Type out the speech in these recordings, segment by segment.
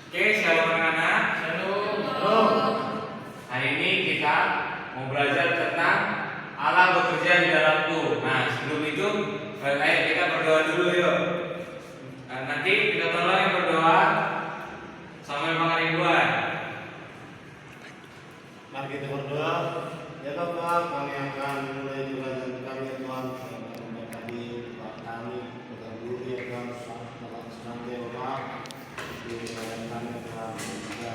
Oke, shalom anak-anak. Shalom. Hari ini kita mau belajar tentang Allah bekerja di dalamku. Nah, sebelum itu, ayo kita berdoa dulu yuk. Nanti kita tolong yang berdoa sambil pengaribuan. Mari kita berdoa. Ya Tuhan, kami akan mulai belajar kami ya Tuhan. Memberkati Pak kami, Bapak Guru ya Tuhan, Bapak senantiasa diberkati kami ya Tuhan. Juga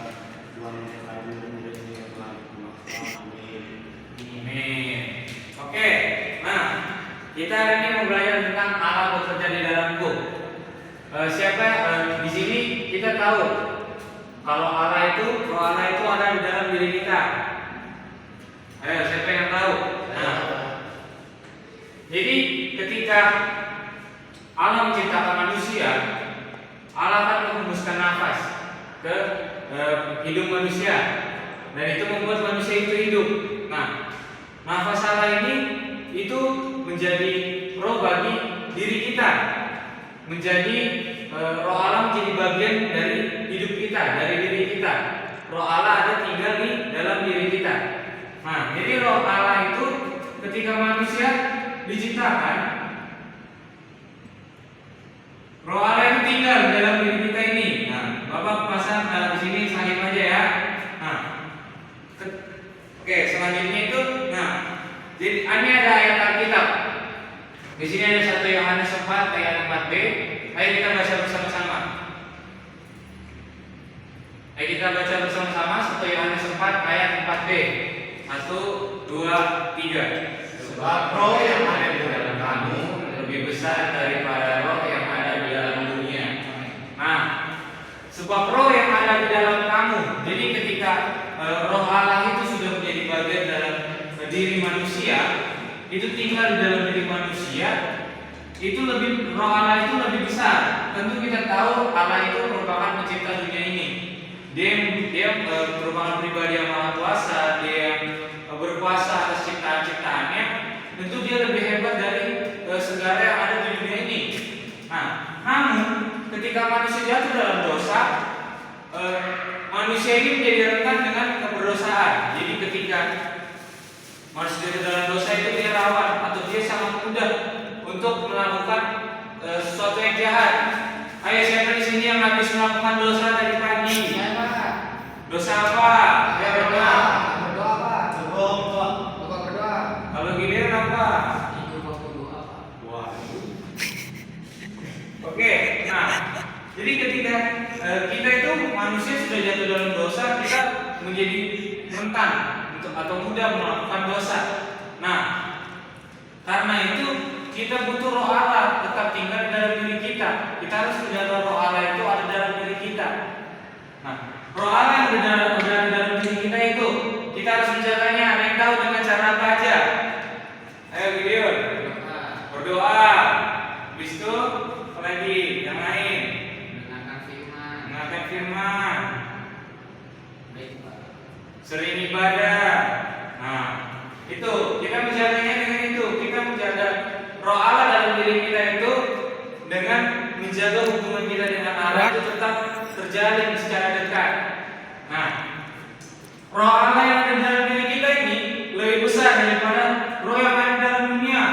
Tuhan memberkati murid ya Tuhan. Amin. Amin. Oke, nah kita hari ini mau belajar tentang Allah bekerja di dalamku. Siapa di sini kita tahu kalau Allah itu, roh Allah itu ada di dalam diri kita. Ayo, siapa yang tahu? Nah, jadi ketika Allah menciptakan manusia, Allah akan menghembuskan nafas ke hidung manusia, dan itu membuat manusia itu hidup. Nah, nafas Allah ini itu menjadi roh bagi diri kita, menjadi roh Allah menjadi bagian dari hidup kita, dari diri kita. Roh Allah ada tinggal di dalam diri kita. Nah, jadi roh Allah itu ketika manusia diciptakan, roh Allah itu tinggal di dalam diri kita ini. Nah, Bapak pasang di sini salib aja ya. Nah, oke, selanjutnya itu, nah, jadi ini ada ayat Alkitab. Di sini ada 1 Yohanes 4 ayat 4b. Ayo kita baca bersama-sama. Ayo kita baca bersama-sama 1 Yohanes 4 ayat 4b. 1, 2, 3. Sebab roh yang ada di dalam kamu lebih besar daripada roh yang ada di dalam dunia. Nah, sebab roh yang ada di dalam kamu. Jadi ketika roh Allah itu sudah menjadi bagian dalam diri manusia, itu tinggal di dalam diri manusia, itu lebih, roh Allah itu lebih besar. Tentu kita tahu Allah itu merupakan pencipta dunia ini. Dia merupakan pribadi yang maha kuasa, dia berkuasa atas ciptaan-ciptaannya. Tentu dia lebih hebat dari segala yang ada di dunia ini. Nah, namun ketika manusia jatuh dalam dosa, manusia ini menjadi rentan dengan keberdosaan. Jadi ketika manusia jatuh dalam dosa itu dia rawan atau dia sangat mudah untuk melakukan sesuatu yang jahat. Ayo, siapa di sini yang habis melakukan dosa tadi pagi? Dosa apa? Ya, berdoa. Berdoa apa? berdoa. Bapak berdoa. Kalau giliran apa? Tidur waktu doa apa? Waduh. Oke, nah, jadi ketika kita itu manusia sudah jatuh dalam dosa, kita menjadi rentan untuk atau mudah melakukan dosa. Nah, karena itu kita butuh roh Allah tetap tinggal di dalam diri kita. Kita harus menjaga roh Allah itu ada dalam diri kita. Nah, roh Allah yang ada di dalam diri kita itu kita harus menjaganya. Ada yang tahu dengan cara apa aja? Ayo Gideon, berdoa. Habis itu apa lagi? Yang lain? Mendengarkan firman. Mendengarkan firman. Baik, Pak. Sering ibadah. Nah, itu kita menjaganya dengan itu. Kita menjaga roh Allah dalam diri kita itu dengan menjaga hubungan kita dengan Allah itu tetap terjalin secara dekat. Nah, roh Allah yang ada dalam diri kita ini lebih besar daripada roh yang ada dalam dunia.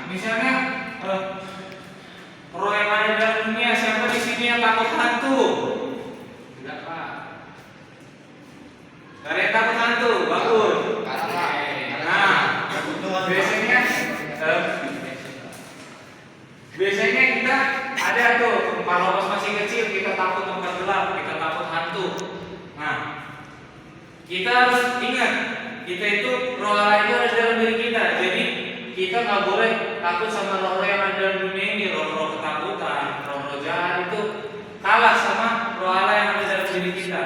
Misalnya, roh yang ada dalam dunia, siapa di sini yang takut hantu? Tidak, Pak. Gak ada yang takut hantu, bagus. Nah, biasanya kita ada tuh kalau pas masih kecil kita takut tempat gelap, kita takut hantu. Nah, kita harus ingat kita itu roh Allah itu ada dalam diri kita. Jadi kita nggak boleh takut sama roh-roh yang ada dalam dunia ini, roh-roh ketakutan, roh-roh jahat itu kalah sama roh Allah yang ada dalam diri kita.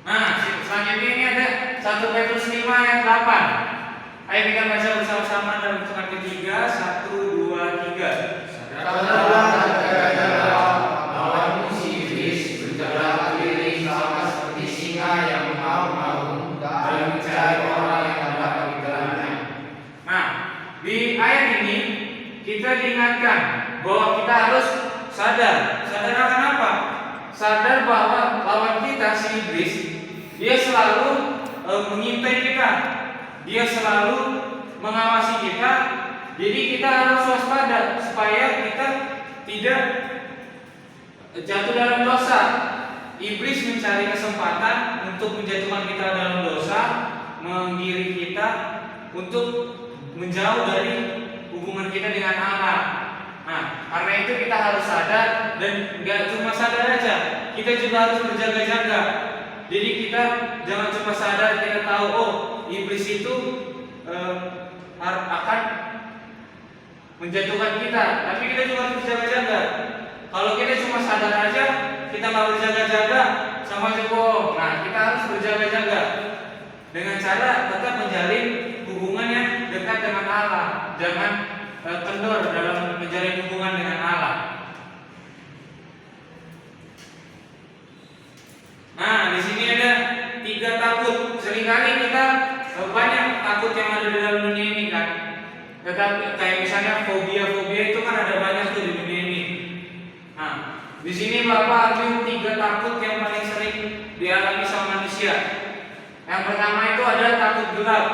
Nah, selanjutnya ini ada 1 Petrus 5 ayat 8. Ayo kita baca bersama-sama dalam hitungan ketiga. 1, 2, 3. Lawanmu si iblis berjalan keliling sama seperti singa yang mengaum-ngaum dan mencari orang yang dapat ditelannya. Nah, di ayat ini kita diingatkan bahwa kita harus sadar. Sadar akan apa? sadar bahwa lawan kita si iblis, dia selalu mengintai kita, dia selalu mengawasi kita. Jadi kita harus waspada supaya kita tidak jatuh dalam dosa. Iblis mencari kesempatan untuk menjatuhkan kita dalam dosa, menggiring kita untuk menjauh dari hubungan kita dengan Allah. Nah, karena itu kita harus sadar, dan gak cuma sadar aja, kita juga harus berjaga-jaga. Jadi kita jangan cuma sadar, kita tahu oh iblis itu akan menjatuhkan kita, tapi kita juga harus berjaga-jaga. Kalau kita cuma sadar aja, kita nggak berjaga-jaga, sama aja bohong. Nah, kita harus berjaga-jaga dengan cara tetap menjalin hubungan yang dekat dengan Allah. Jangan kendor dalam menjalin hubungan dengan Allah. Nah, di sini ada 3 takut. Seringkali kita banyak takut yang ada di dalam dunia ini kan. Tetapi kayak misalnya fobia itu kan ada banyak tuh di dunia ini. Nah, di sini Bapak ambil 3 takut yang paling sering dialami sama manusia. Yang pertama itu ada takut gelap.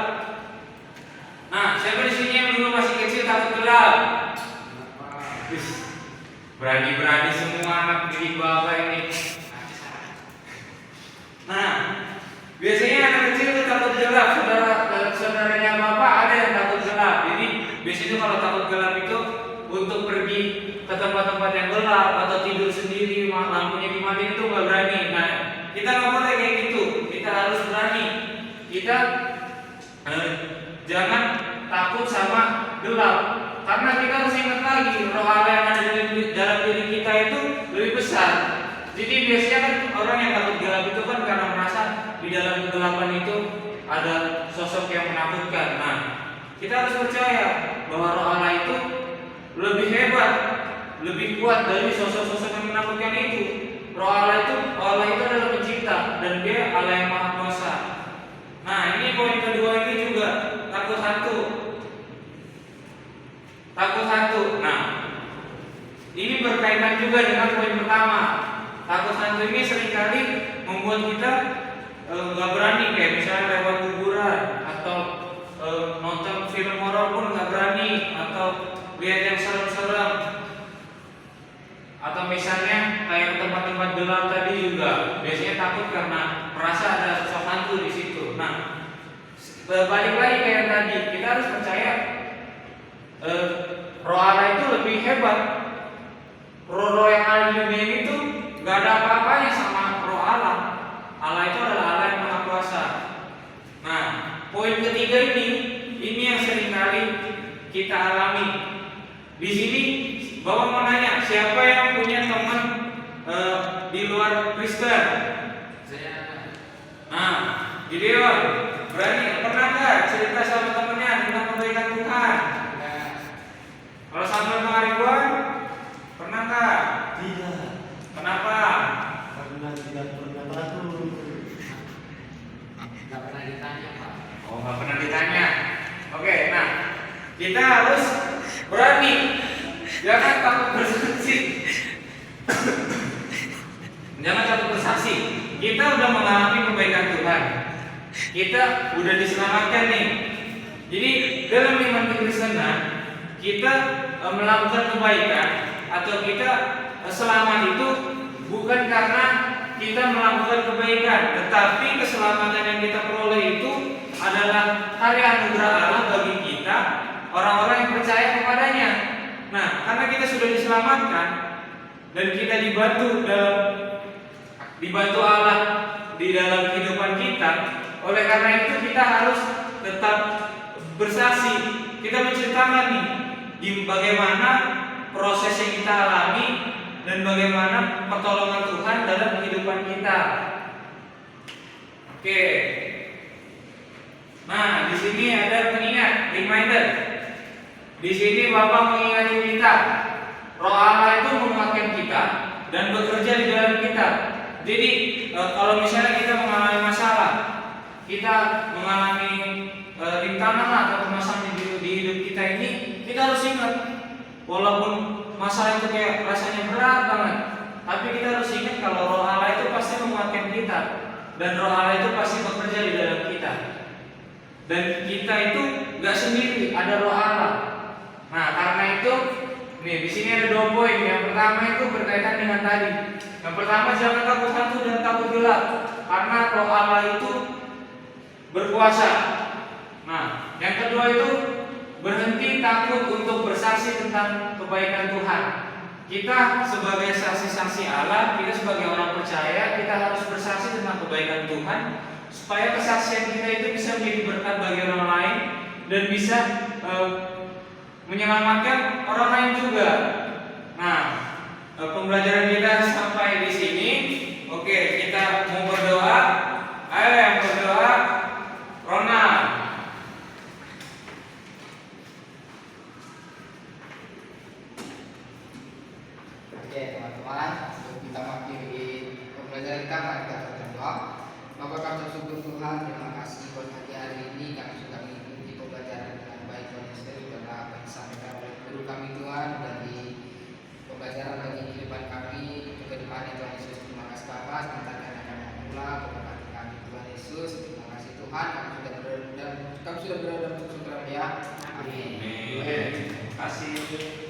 Nah, siapa di sini yang dulu masih kecil takut gelap? Berani-berani semua anak didik Bapak ini. Nah, biasanya anak kecil itu takut gelap. Saudaranya Bapak ada yang takut gelap. Jadi biasanya kalau takut gelap itu untuk pergi ke tempat-tempat yang gelap atau tidur sendiri, lampunya dimatiin itu nggak berani. Nah, kita nggak boleh kayak gitu. Kita harus berani. Kita jangan takut sama gelap, karena kita harus ingat lagi roh Allah yang ada di dalam diri kita itu lebih besar. Jadi biasanya kan orang yang takut gelap itu kan karena merasa di dalam kegelapan itu ada sosok yang menakutkan. Nah, kita harus percaya bahwa roh Allah itu lebih hebat, lebih kuat dari sosok-sosok yang menakutkan itu. Roh Allah itu adalah pencipta, dan dia Allah yang maha kuasa. Nah, ini poin kedua ini juga takut hantu. Takut hantu. Nah, ini berkaitan juga dengan poin pertama. Takut hantu ini seringkali membuat kita nggak berani, kayak misalnya lewat kuburan atau nonton film horor pun nggak berani, atau lihat yang serem-serem, atau misalnya kayak tempat-tempat gelap tadi juga biasanya takut karena merasa ada sosok hantu di situ. Nah, balik lagi kayak tadi, kita harus percaya roh Allah itu lebih hebat. Roh-roh yang ada di dunia ini tuh nggak ada apa-apanya sama roh Allah. Allah itu adalah Allah yang maha kuasa. Nah, poin ketiga ini yang seringkali kita alami. Di sini Bapak mau nanya, siapa yang punya teman di luar Kristen? Nah, Gideon, pernah nggak cerita sama temennya tentang kebaikan Tuhan? Kalau sama pengaribuan, pernah nggak? Tidak. Kenapa? Karena tidak pernah takut. Nggak pernah ditanya, Pak. Oh, nggak pernah ditanya. Oke, nah kita harus berani, jangan takut bersaksi. Jangan takut bersaksi. Kita udah mengalami kebaikan Tuhan. Kita udah diselamatkan nih. Jadi dalam iman kekristenan kita melakukan kebaikan atau kita selamat itu bukan karena kita melakukan kebaikan, tetapi keselamatan yang kita peroleh itu adalah karya anugerah Allah bagi kita, orang-orang yang percaya kepadanya. Nah, karena kita sudah diselamatkan dan kita dibantu Allah di dalam kehidupan kita, oleh karena itu kita harus tetap bersaksi. Kita menceritakan nih bagaimana proses yang kita alami dan bagaimana pertolongan Tuhan dalam kehidupan kita. Oke. Nah, di sini ada pengingat, reminder. Di sini Bapak mengingati kita, roh Allah itu menguatkan kita dan bekerja di dalam kita. Jadi kalau misalnya kita mengalami masalah, kita mengalami rintangan atau permasalahan di hidup kita ini, kita harus ingat, walaupun masalah itu kayak rasanya berat banget, tapi kita harus ingat kalau roh dan Roh Allah itu pasti bekerja di dalam kita. Dan kita itu nggak sendiri, ada Roh Allah. Nah, karena itu nih di sini ada 2 poin. Yang pertama itu berkaitan dengan tadi. Yang pertama, jangan takut hantu dan takut gelap, karena Roh Allah itu berkuasa. Nah, yang kedua itu berhenti takut untuk bersaksi tentang kebaikan Tuhan. Kita sebagai saksi-saksi Allah, kita sebagai orang percaya, kita harus bersaksi tentang kebaikan Tuhan, supaya kesaksian kita itu bisa menjadi berkat bagi orang lain dan bisa menyelamatkan orang lain juga. Nah, pembelajaran kita sampai di sini. Oke, kita mau berdoa. Ayo yang berdoa, Ronald. Oke teman-teman, sebelum kita mengakhiri pembelajaran kita, mari kita berdoa. Bapa kami bersyukur Tuhan, terima kasih buat hari ini kami sudah mengikuti pembelajaran dengan baik Tuhan Yesus, karena apa yang disampaikan oleh guru kami Tuhan dari pembelajaran bagi kehidupan kami ke depannya Tuhan Yesus. Terima kasih Bapa, tentang yang akan mula keberkati kami Tuhan Yesus. Terima kasih Tuhan, kami sudah berada dalam syukur ya. Amin. Terima kasih.